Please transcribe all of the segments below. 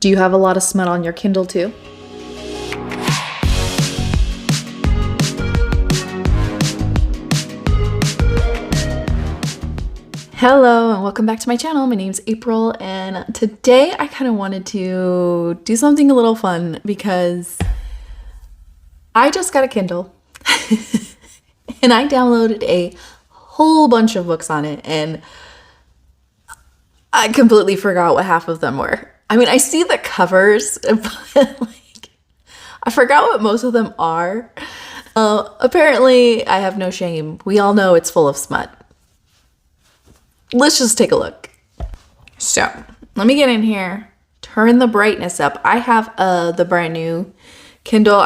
Do you have a lot of smut on your Kindle too? Hello and welcome back to my channel. My name's April and today I kind of wanted to do something a little fun because I just got a Kindle and I downloaded a whole bunch of books on it and I completely forgot what half of them were. I mean, I see the covers, but like, I forgot what most of them are. Apparently, I have no shame. We all know it's full of smut. Let's just take a look. So, let me get in here, turn the brightness up. I have the brand new Kindle.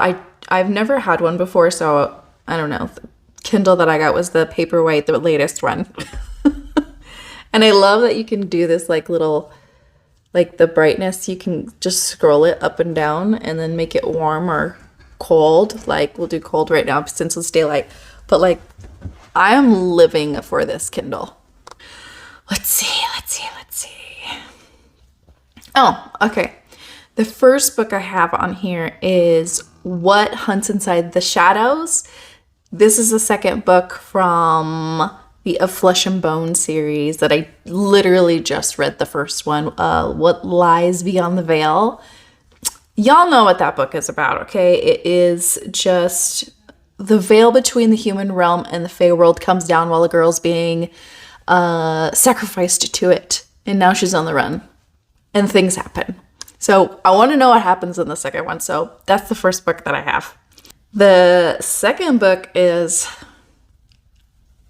I've never had one before, so I don't know. The Kindle that I got was the Paperwhite, the latest one. And I love that you can do this like little, like the brightness, you can just scroll it up and down and then make it warm or cold. Like we'll do cold right now since it's daylight. But like I am living for this Kindle. Let's see. Oh, okay. The first book I have on here is What Hunts Inside the Shadows. This is the second book from the Of Flesh and Bone series that I literally just read the first one, What Lies Beyond the Veil. Y'all know what that book is about, okay? It is just the veil between the human realm and the Fae world comes down while a girl's being sacrificed to it. And now she's on the run. And things happen. So I want to know what happens in the second one. So that's the first book that I have. The second book is...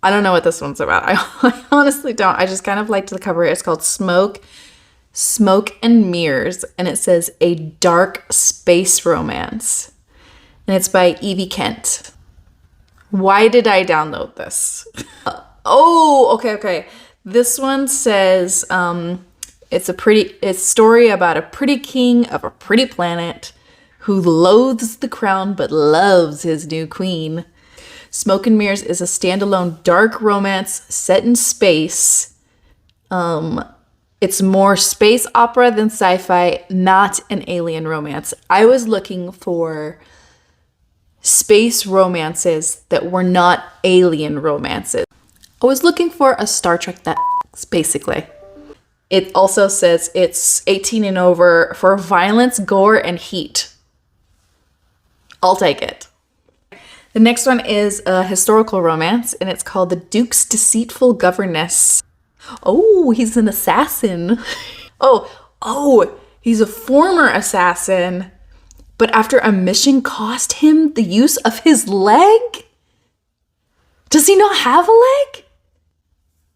I don't know what this one's about. I honestly don't. I just kind of liked the cover. It's called Smoke and Mirrors. And it says A Dark Space Romance. And it's by Evie Kent. Why did I download this? Okay. This one says it's a story about a pretty king of a pretty planet who loathes the crown but loves his new queen. Smoke and Mirrors is a standalone dark romance set in space. It's more space opera than sci-fi, not an alien romance. I was looking for space romances that were not alien romances. I was looking for a Star Trek that basically. It also says it's 18 and over for violence, gore, and heat. I'll take it. The next one is a historical romance, and it's called The Duke's Deceitful Governess. Oh, he's an assassin. Oh, he's a former assassin. But after a mission cost him the use of his leg? Does he not have a leg?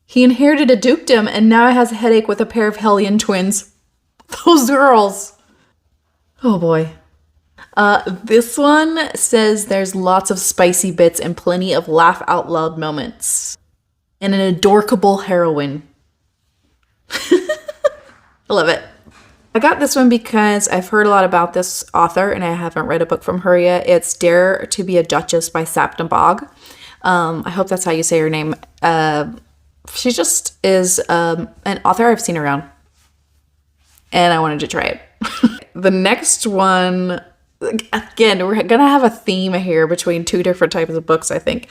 He inherited a dukedom and now has a headache with a pair of Hellion twins. Those girls. Oh boy. This one says there's lots of spicy bits and plenty of laugh out loud moments. And an adorable heroine. I love it. I got this one because I've heard a lot about this author and I haven't read a book from her yet. It's Dare to be a Duchess by Sapna Bog. I hope that's how you say her name. She just is an author I've seen around. And I wanted to try it. The next one... Again, we're gonna have a theme here between two different types of books, I think.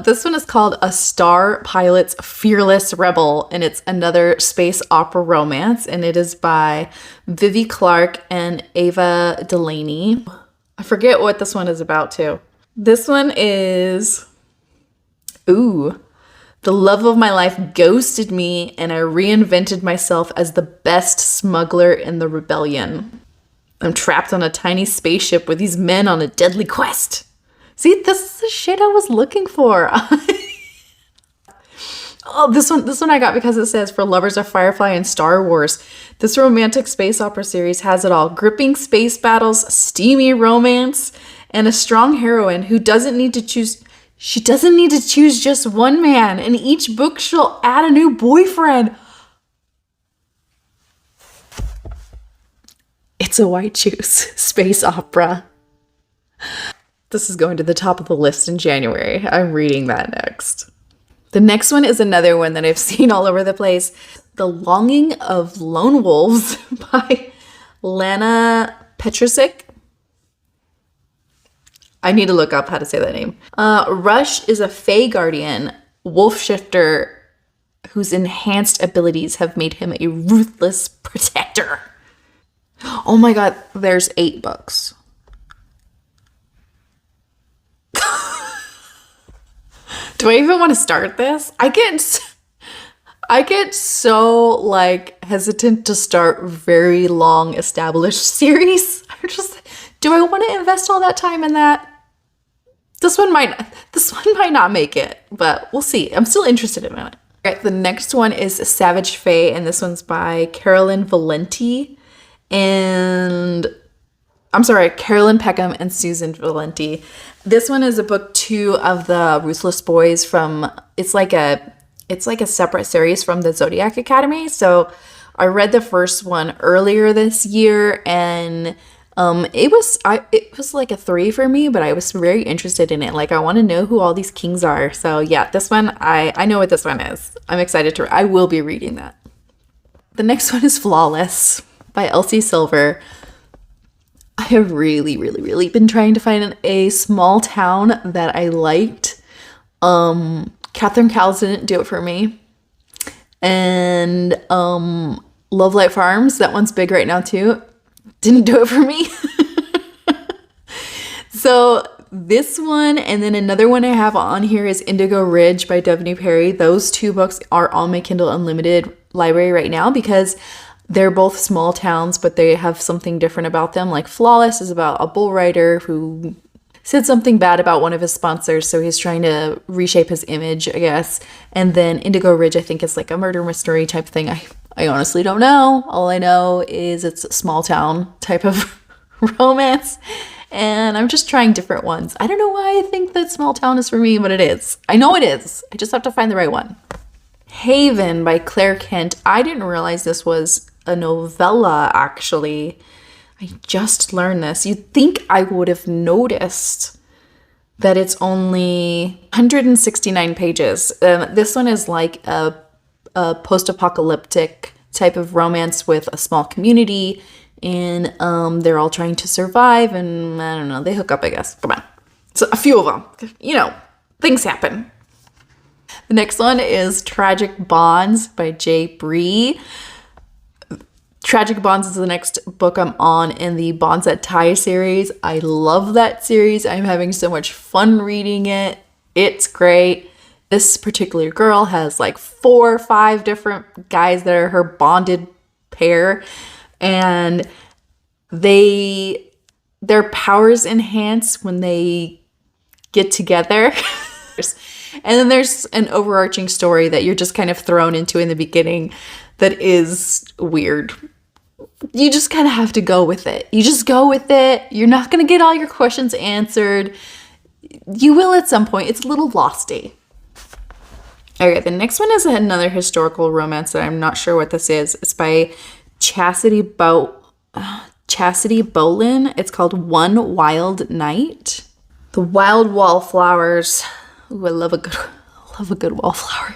This one is called A Star Pilot's Fearless Rebel, and it's another space opera romance, and it is by Vivi Clark and Ava Delaney. I forget what this one is about, too. This one is... Ooh. The love of my life ghosted me, and I reinvented myself as the best smuggler in the rebellion. I'm trapped on a tiny spaceship with these men on a deadly quest. See, this is the shit I was looking for. Oh, this one I got because it says for lovers of Firefly and Star Wars. This romantic space opera series has it all. Gripping space battles, steamy romance, and a strong heroine who doesn't need to choose... She doesn't need to choose just one man. In each book, she'll add a new boyfriend. It's a white juice space opera. This is going to the top of the list in January. I'm reading that next. The next one is another one that I've seen all over the place. The Longing of Lone Wolves by Lana Petrusik. I need to look up how to say that name. Rush is a Fey Guardian, wolf shifter whose enhanced abilities have made him a ruthless protector. Oh my god, there's 8 books. Do I even want to start this? I get so like hesitant to start very long established series. I'm just, do I want to invest all that time in that? This one might not make it, but we'll see. I'm still interested in it. All right, the next one is Savage Fae, and this one's by Carolyn Valenti Carolyn Peckham and Susan Valenti. This one is a book 2 of the Ruthless Boys from, it's like a separate series from the Zodiac Academy. So I read the first one earlier this year, and it was like a 3 for me, but I was very interested in it. Like, I want to know who all these kings are. So yeah, this one, I know what this one is. I'm excited I will be reading that. The next one is Flawless by Elsie Silver. I have really, really, really been trying to find a small town that I liked. Catherine Cowles didn't do it for me. And Love Light Farms, that one's big right now too, didn't do it for me. So this one, and then another one I have on here is Indigo Ridge by Devney Perry. Those 2 books are on my Kindle Unlimited library right now because they're both small towns, but they have something different about them. Like Flawless is about a bull rider who said something bad about one of his sponsors, so he's trying to reshape his image, I guess. And then Indigo Ridge, I think, is like a murder mystery type thing. I honestly don't know. All I know is it's a small town type of romance, and I'm just trying different ones. I don't know why I think that small town is for me, but it is. I know it is. I just have to find the right one. Haven by Claire Kent. I didn't realize this was a novella, actually. I just learned this. You'd think I would have noticed that it's only 169 pages. This one is like a post-apocalyptic type of romance with a small community, and they're all trying to survive, and I don't know, they hook up, I guess. Come on. So a few of them. You know, things happen. The next one is Tragic Bonds by Jay Bree. Tragic Bonds is the next book I'm on in the Bonds That Tie series. I love that series. I'm having so much fun reading it. It's great. This particular girl has like 4 or 5 different guys that are her bonded pair, and their powers enhance when they get together. And then there's an overarching story that you're just kind of thrown into in the beginning that is weird. You just kind of have to go with it. You just go with it. You're not going to get all your questions answered. You will at some point. It's a little losty. Okay, the next one is another historical romance that I'm not sure what this is. It's by Chastity Bolin. It's called One Wild Night. The Wild Wallflowers. Ooh, I love a good wallflower.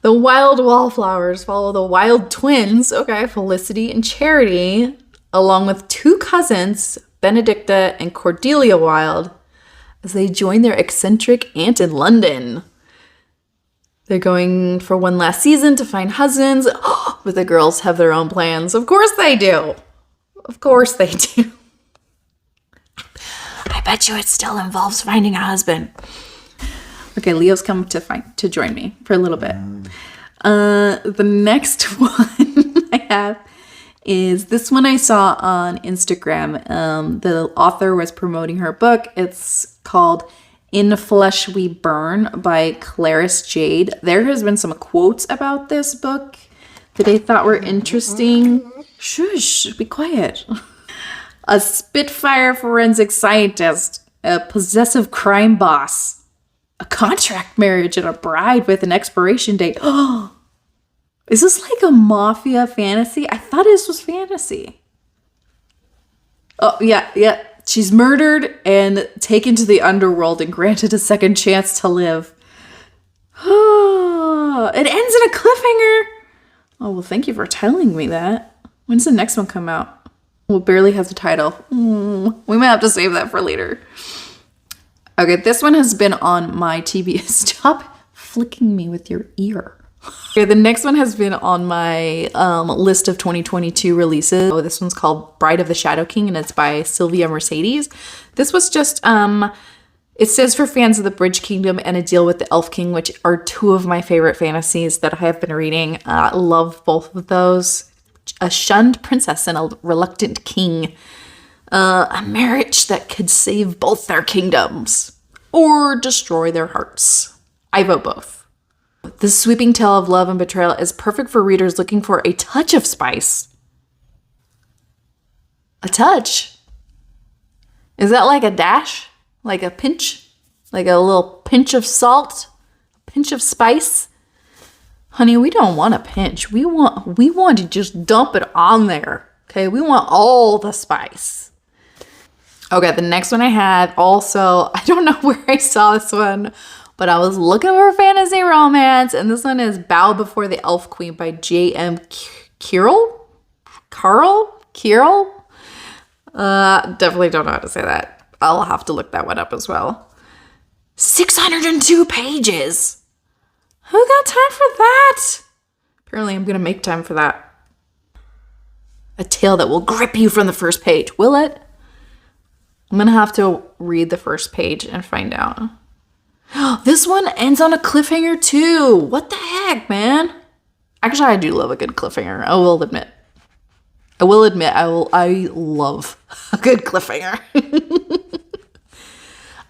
The Wild Wallflowers follow the Wild twins, okay, Felicity and Charity, along with 2 cousins, Benedicta and Cordelia Wilde, as they join their eccentric aunt in London. They're going for one last season to find husbands, but the girls have their own plans. Of course they do. Of course they do. I bet you it still involves finding a husband. Okay, Leo's come to join me for a little bit. The next one I have is this one I saw on Instagram. The author was promoting her book. It's called In Flesh We Burn by Clarice Jade. There has been some quotes about this book that I thought were interesting. Shush, be quiet. A Spitfire forensic scientist, a possessive crime boss, a contract marriage, and a bride with an expiration date. Oh, is this like a mafia fantasy? I thought this was fantasy. Oh, yeah. She's murdered and taken to the underworld and granted a second chance to live. Oh, it ends in a cliffhanger. Oh, well, thank you for telling me that. When's the next one come out? Well, it barely has a title. We might have to save that for later. Okay, this one has been on my TV. Stop flicking me with your ear. Okay, the next one has been on my list of 2022 releases. Oh, this one's called Bride of the Shadow King, and it's by Sylvia Mercedes. This was just, it says for fans of the Bridge Kingdom and A Deal with the Elf King, which are two of my favorite fantasies that I have been reading. I love both of those. A shunned princess and a reluctant king. A marriage that could save both their kingdoms or destroy their hearts. I vote both. This sweeping tale of love and betrayal is perfect for readers looking for a touch of spice. A touch? Is that like a dash? Like a pinch? Like a little pinch of salt? A pinch of spice? Honey, we don't want a pinch. We want to just dump it on there. Okay, we want all the spice. Okay, the next one I had also, I don't know where I saw this one, but I was looking for fantasy romance, and this one is Bow Before the Elf Queen by J.M. Kierl? Kierl? Definitely don't know how to say that. I'll have to look that one up as well. 602 pages. Who got time for that? Apparently I'm going to make time for that. A tale that will grip you from the first page. Will it? I'm going to have to read the first page and find out. This one ends on a cliffhanger too. What the heck, man? Actually, I do love a good cliffhanger. I will admit. I love a good cliffhanger.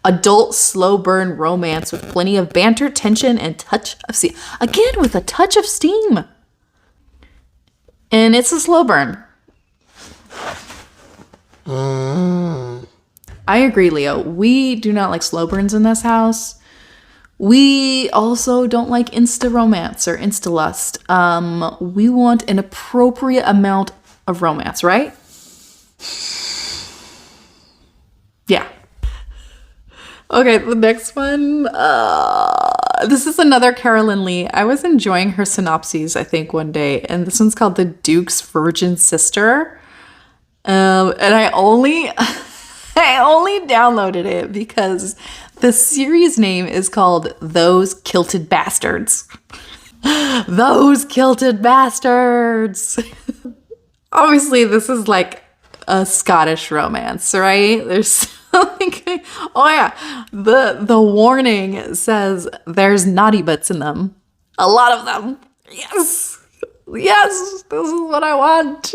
Adult slow burn romance with plenty of banter, tension, and touch of steam. Again, with a touch of steam. And it's a slow burn. I agree, Leo. We do not like slow burns in this house. We also don't like insta romance or insta lust. We want an appropriate amount of romance, right? Yeah. Okay, the next one. This is another Carolyn Lee. I was enjoying her synopses, I think, one day, and this one's called The Duke's Virgin Sister. And I only downloaded it because the series name is called Those Kilted Bastards. Those Kilted Bastards. Obviously, this is like a Scottish romance, right? There's something. Oh yeah, the warning says there's naughty bits in them. A lot of them. Yes, this is what I want.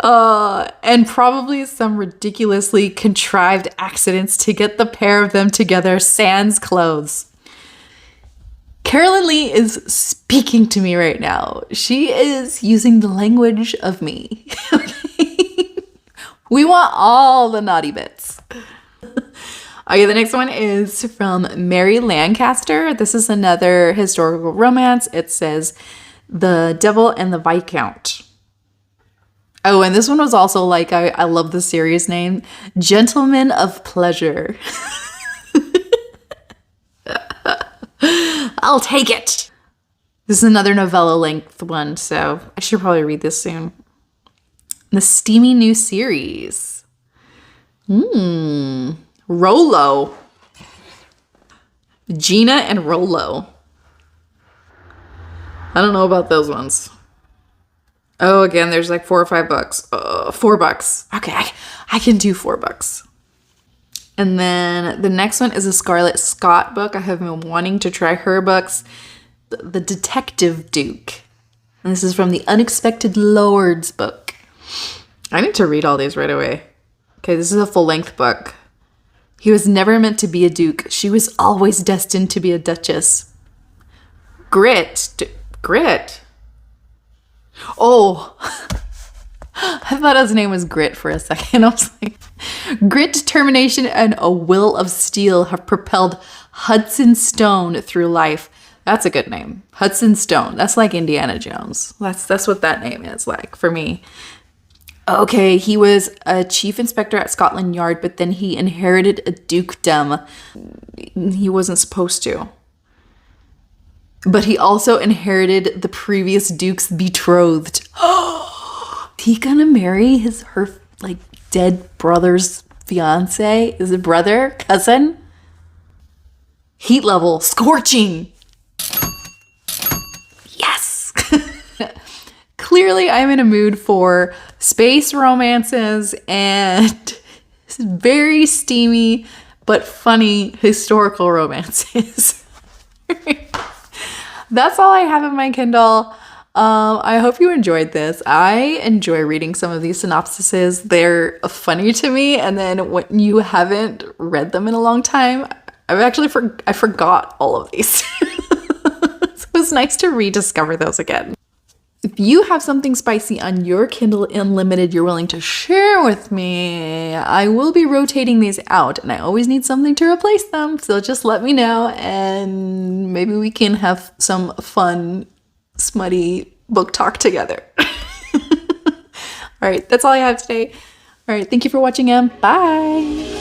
And probably some ridiculously contrived accidents to get the pair of them together sans clothes. Carolyn Lee is speaking to me right now. She is using the language of me. We want all the naughty bits. Okay, the next one is from Mary Lancaster. This is another historical romance. It says The Devil and the Viscount. Oh, and this one was also like, I love the series name, Gentlemen of Pleasure. I'll take it. This is another novella length one, so I should probably read this soon. The steamy new series. Rollo. Gina and Rollo. I don't know about those ones. Oh, again, there's like $4 or $5. $4. Okay, I can do $4. And then the next one is a Scarlett Scott book. I have been wanting to try her books. The Detective Duke. And this is from the Unexpected Lords book. I need to read all these right away. Okay, this is a full-length book. He was never meant to be a duke. She was always destined to be a duchess. Grit. Oh, I thought his name was Grit for a second. I was like, grit, determination, and a will of steel have propelled Hudson Stone through life. That's a good name. Hudson Stone. That's like Indiana Jones. That's what that name is like for me. Okay, he was a chief inspector at Scotland Yard, but then he inherited a dukedom. He wasn't supposed to. but he also inherited the previous duke's betrothed. He gonna marry her like dead brother's fiance? Is it brother? Cousin? Heat level scorching. Yes. Clearly I'm in a mood for space romances and very steamy but funny historical romances. That's all I have in my Kindle. I hope you enjoyed this. I enjoy reading some of these synopsises. They're funny to me, and then when you haven't read them in a long time, I forgot all of these. So it's nice to rediscover those again. If you have something spicy on your Kindle Unlimited you're willing to share with me, I will be rotating these out, and I always need something to replace them. So just let me know, and maybe we can have some fun, smutty book talk together. All right, that's all I have today. All right, thank you for watching, and bye.